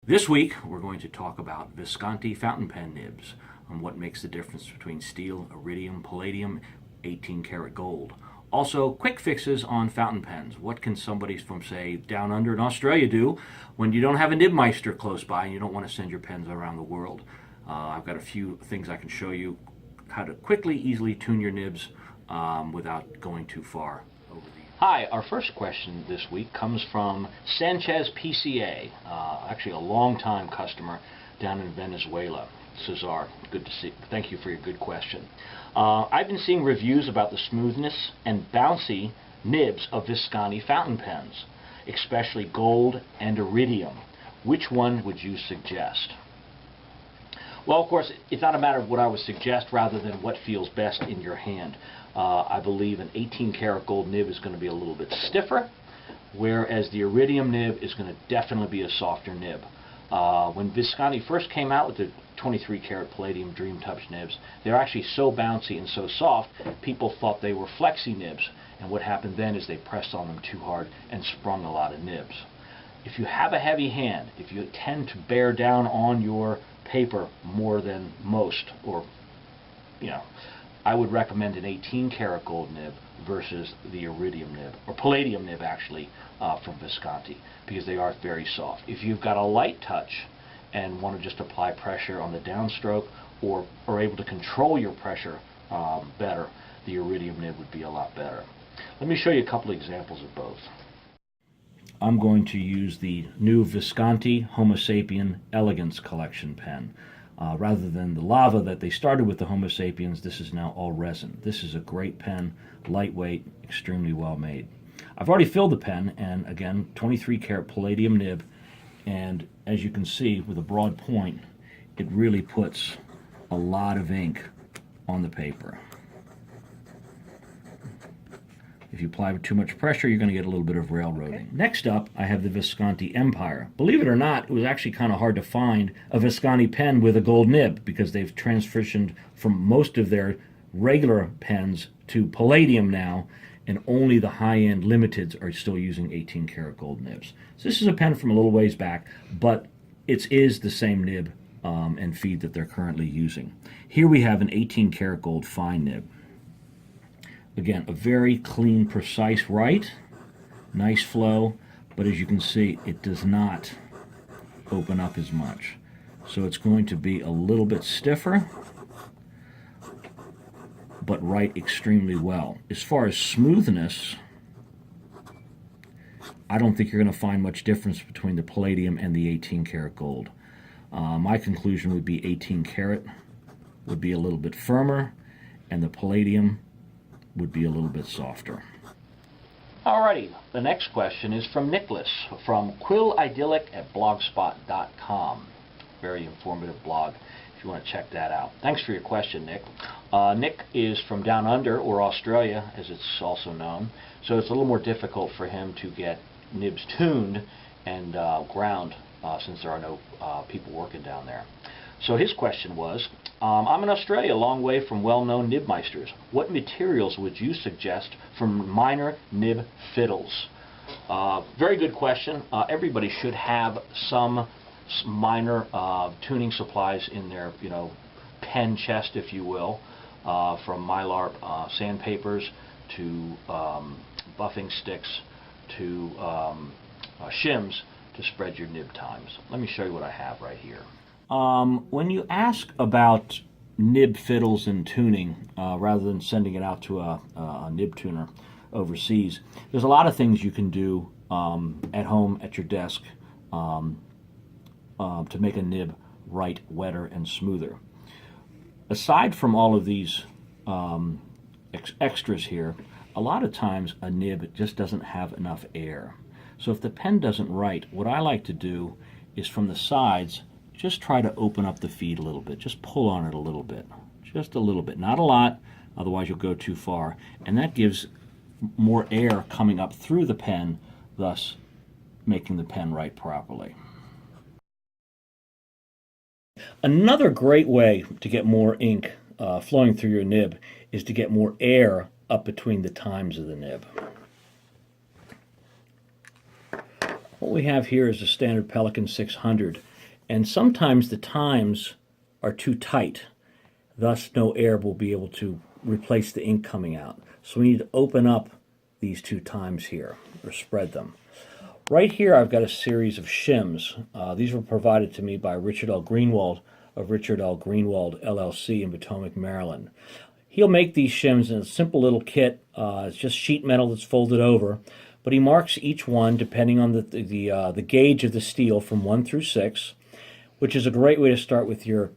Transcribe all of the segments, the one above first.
This week, we're going to talk about Visconti fountain pen nibs and what makes the difference between steel, iridium, palladium, 18 karat gold. Also, quick fixes on fountain pens. What can somebody from, say, down under in Australia do when you don't have a nibmeister close by and you don't want to send your pens around the world? I've got a few things I can show you how to quickly, easily tune your nibs without going too far. Hi, our first question this week comes from Sanchez PCA, actually a long-time customer down in Venezuela. Cesar, good to see. Thank you for your good question. I've been seeing reviews about the smoothness and bouncy nibs of Visconti fountain pens, especially gold and iridium. Which one would you suggest? Well, of course, it's not a matter of what I would suggest rather than what feels best in your hand. I believe an 18 karat gold nib is going to be a little bit stiffer, whereas the iridium nib is going to definitely be a softer nib. When Visconti first came out with the 23 karat palladium Dream Touch nibs, they're actually so bouncy and so soft, people thought they were flexi nibs. And what happened then is they pressed on them too hard and sprung a lot of nibs. If you have a heavy hand, if you tend to bear down on your paper more than most, or, I would recommend an 18 karat gold nib versus the iridium nib, or palladium nib actually, from Visconti, because they are very soft. If you've got a light touch and want to just apply pressure on the downstroke, or are able to control your pressure better, the iridium nib would be a lot better. Let me show you a couple examples of both. I'm going to use the new Visconti Homo Sapien Elegance Collection pen. Rather than the lava that they started with the Homo Sapiens, this is now all resin. This is a great pen, lightweight, extremely well made. I've already filled the pen, and again, 23 karat palladium nib, and as you can see with a broad point, it really puts a lot of ink on the paper. If you apply too much pressure, you're going to get a little bit of railroading. Okay. Next up, I have the Visconti Empire. Believe it or not, it was actually kind of hard to find a Visconti pen with a gold nib because they've transitioned from most of their regular pens to palladium now, and only the high-end limiteds are still using 18 karat gold nibs. So this is a pen from a little ways back, but it is the same nib and feed that they're currently using. Here we have an 18 karat gold fine nib. Again, a very clean, precise write, nice flow, but as you can see, it does not open up as much. So it's going to be a little bit stiffer, but write extremely well. As far as smoothness, I don't think you're going to find much difference between the palladium and the 18 karat gold. My conclusion would be 18 karat would be a little bit firmer, and the palladium would be a little bit softer. Alrighty, the next question is from Nicholas from quillidyllic@blogspot.com. Very informative blog if you want to check that out. Thanks for your question, Nick. Nick is from down under, or Australia as it's also known, so it's a little more difficult for him to get nibs tuned and ground since there are no people working down there. So his question was, I'm in Australia, a long way from well-known nibmeisters. What materials would you suggest for minor nib fiddles? Very good question. Everybody should have some minor tuning supplies in their, pen chest, if you will, from Mylar sandpapers to buffing sticks to shims to spread your nib times. Let me show you what I have right here. When you ask about nib fiddles and tuning, rather than sending it out to a nib tuner overseas, there's a lot of things you can do at home at your desk to make a nib write wetter and smoother. Aside from all of these extras here, a lot of times a nib just doesn't have enough air. So if the pen doesn't write, what I like to do is from the sides, just try to open up the feed a little bit. Just pull on it a little bit. Just a little bit. Not a lot, otherwise you'll go too far. And that gives more air coming up through the pen, thus making the pen write properly. Another great way to get more ink flowing through your nib is to get more air up between the times of the nib. What we have here is a standard Pelican 600. And sometimes the times are too tight, thus no air will be able to replace the ink coming out. So we need to open up these two times here, or spread them. Right here I've got a series of shims. These were provided to me by Richard L. Greenwald of Richard L. Greenwald LLC in Potomac, Maryland. He'll make these shims in a simple little kit. It's just sheet metal that's folded over, but he marks each one depending on the gauge of the steel from 1 through 6, which is a great way to start with your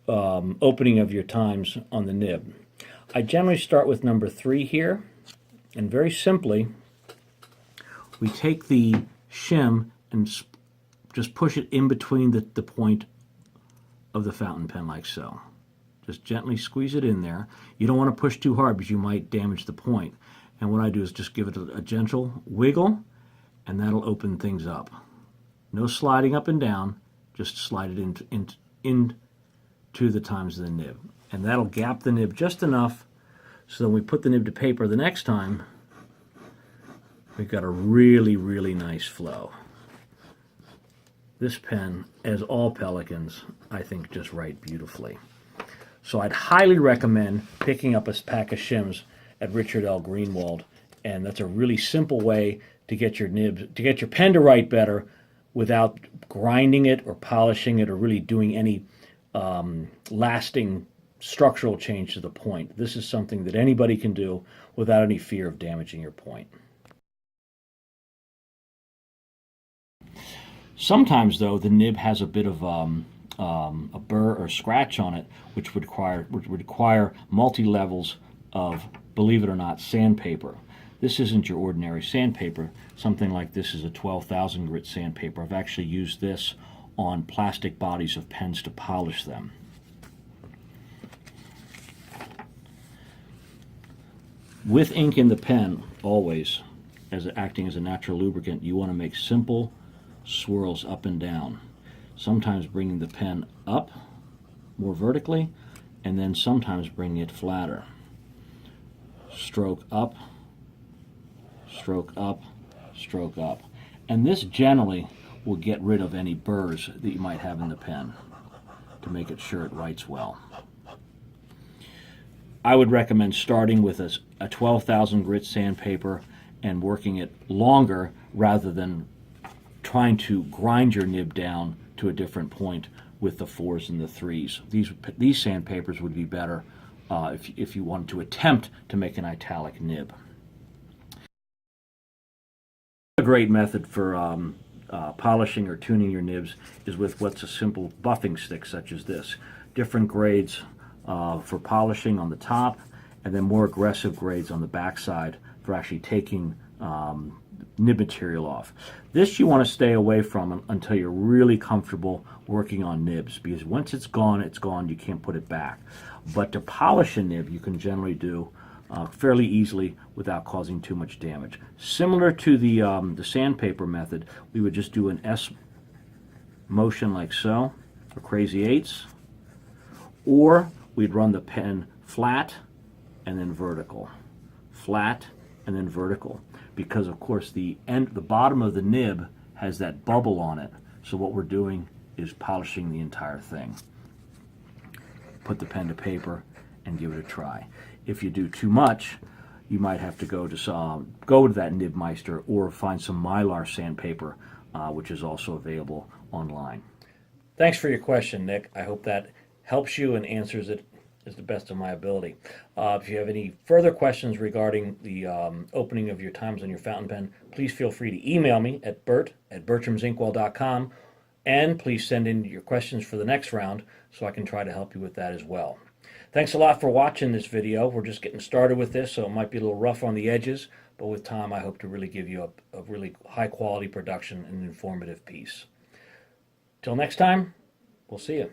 opening of your times on the nib. I generally start with number 3 here, and very simply, we take the shim and just push it in between the point of the fountain pen like so. Just gently squeeze it in there. You don't want to push too hard because you might damage the point. And what I do is just give it a gentle wiggle, and that'll open things up. No sliding up and down, just slide it into the times of the nib. And that'll gap the nib just enough so that when we put the nib to paper the next time, we've got a really, really nice flow. This pen, as all Pelicans, I think just write beautifully. So I'd highly recommend picking up a pack of shims at Richard L. Greenwald, and that's a really simple way to get your nibs, to get your pen to write better without grinding it or polishing it or really doing any lasting structural change to the point. This is something that anybody can do without any fear of damaging your point. Sometimes, though, the nib has a bit of a burr or scratch on it, which would require multi-levels of, believe it or not, sandpaper. This isn't your ordinary sandpaper. Something like this is a 12,000 grit sandpaper. I've actually used this on plastic bodies of pens to polish them. With ink in the pen, always, acting as a natural lubricant, you want to make simple swirls up and down, sometimes bringing the pen up more vertically, and then sometimes bringing it flatter. Stroke up, stroke up, stroke up. And this generally will get rid of any burrs that you might have in the pen to make it sure it writes well. I would recommend starting with a 12,000 grit sandpaper and working it longer rather than trying to grind your nib down to a different point with the 4s and the 3s. These sandpapers would be better if you wanted to attempt to make an italic nib. A great method for polishing or tuning your nibs is with what's a simple buffing stick such as this. Different grades for polishing on the top, and then more aggressive grades on the back side for actually taking nib material off. This you want to stay away from until you're really comfortable working on nibs, because once it's gone, you can't put it back. But to polish a nib, you can generally do fairly easily without causing too much damage. Similar to the sandpaper method, we would just do an S motion like so for crazy eights, or we'd run the pen flat and then vertical, flat and then vertical, because of course the bottom of the nib has that bubble on it. So what we're doing is polishing the entire thing. Put the pen to paper and give it a try. If you do too much, you might have to go to that Nibmeister or find some Mylar sandpaper, which is also available online. Thanks for your question, Nick. I hope that helps you and answers it as the best of my ability. If you have any further questions regarding the opening of your times on your fountain pen, please feel free to email me at bert@bertramsinkwell.com, and please send in your questions for the next round so I can try to help you with that as well. Thanks a lot for watching this video. We're just getting started with this, so it might be a little rough on the edges, but with time I hope to really give you a really high quality production and informative piece. Till next time, we'll see you.